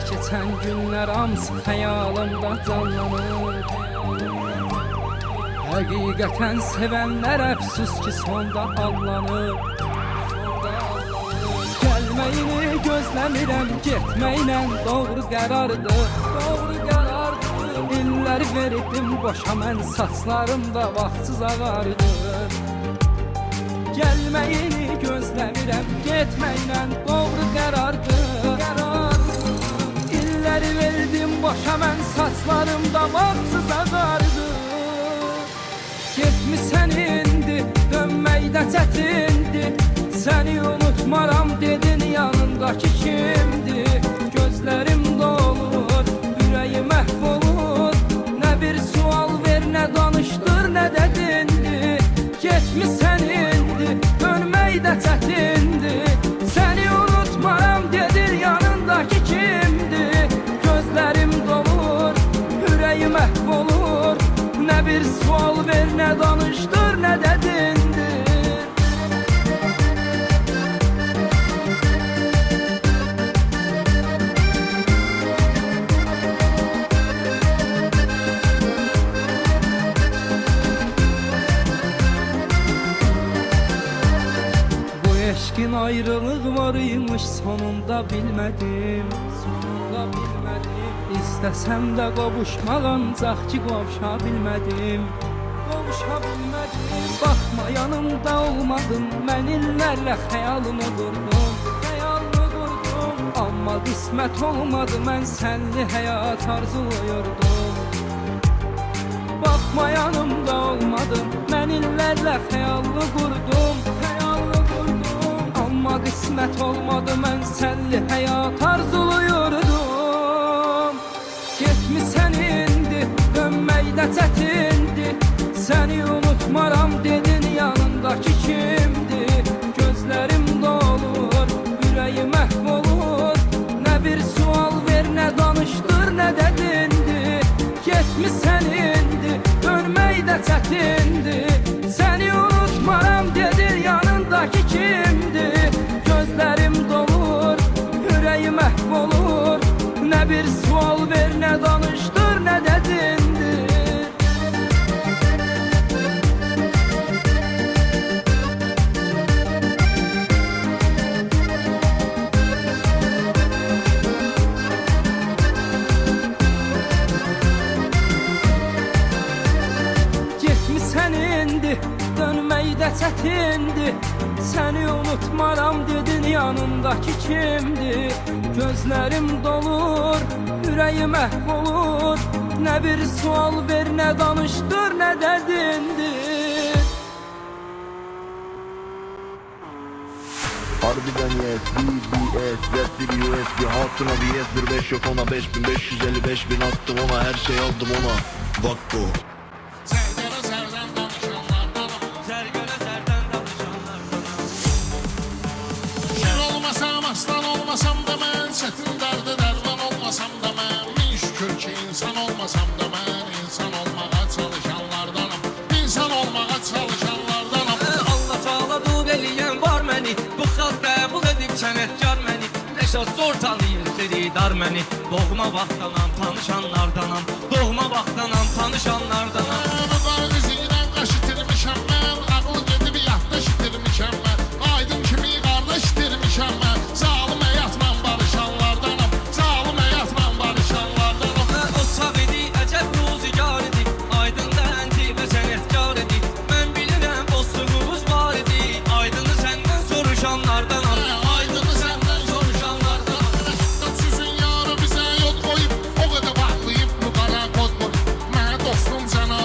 keçən günlər hamısı xəyalımda canlanır. Həqiqətən sevənlər əfsus ki sonda allanır. Gəlməyini gözləmirəm, getməklə doğru qərardır. İllər verdim boşa mən, saçlarımda vaxtsız ağardır. Gəlməyini gözləmirəm, getməklə doğru qərardır. İllər verdim boşa mən, saçlarımda vaxtsız ağardır. Getmisən indi, dönməkdə çətindir. Səni unutmaram dedin, yanındakı kimdir? Gözlərim dolur, ürəyim məhv olur. Nə bir sual ver, nə danışdır, nə də dindir. Getmisən indi, dönməkdə çətindir. Səni unutmaram dedin, yanındakı kimdir? Gözlərim dolur, ürəyim məhv olur. Nə bir sual ver, nə danışdır, nə də dindir. Eşkin ayrılık varıymış, sonunda bilmədim. İstəsəm də qovuşmaq ancaq ki qovuşa bilmədim. Baxma yanımda olmadın, mən illərlə xəyalımı qurdum. Amma qismət olmadı, mən sənli həyat arzuluyordum. Baxma yanımda olmadın, mən illərlə xəyalımı qurdum. Amma qismət olmadı, mən sənli həyat arzuluyordum. Getmisən indi, dönməkdə çətindir. Səni unutmaram dedin, yanındakı kimdir? Gözlərim dolur, ürəyim məhv olur. Nə bir sual ver, nə danışdır, nə də dindir. Getmisən indi, dönməkdə çətindir. Səni unutmaram dedin, yanındakı kimdir? Gözlərim dolur, ürəyim məhv olur. Nə bir sual ver, nə danışdır, nə də dindir. Getmisən indi, dönməkdə çətindir. Səni unutmaram dedin, yanındakı kimdir? Gözlərim dolur, ürəyim məhv olur. Nə bir sual ver, nə danışdır, nə də dindir. Harbiden yes, BBS, rap bir USB, hatuna bir yes, bir 5 yok ona 5555 bin attım ona, her şey aldım ona. Vakko. Aslan olmasam da mən, çətin dərdə dərman olmasam da mən. Min şükür ki insan olmasam da mən, insan olmağa çalışanlardanım. İnsan olmağa çalışanlardanım. Allah Teala dub eləyən var məni, bu xalq qəbul edib sənətkar məni. Reşad zor tanıyır dedi dar məni. Doğma vaxtdanam tanışanlardanam, doğma vaxtdanam tanışanlardanam. Mübariz ilə qaş itirmişəm mən, ağıl gedib yaddaş itirmişəm mən. Aydın kimi qardaş itirmişəm mən. Zalım həyatla barışanlardanam, zalım həyatla barışanlardanam. O sağ idi, əcəb ruzigar idi, aydın dənci və sənətkar idi. Mən bilirəm dostluğumuz var idi, aydını səndən soruşanlardanam. Aydını səndən soruşanlardanam. Sizin yarı bizə yol qoyub, o qədər vaxtlayıb bu qara kod qoyub. Mənə dostum cana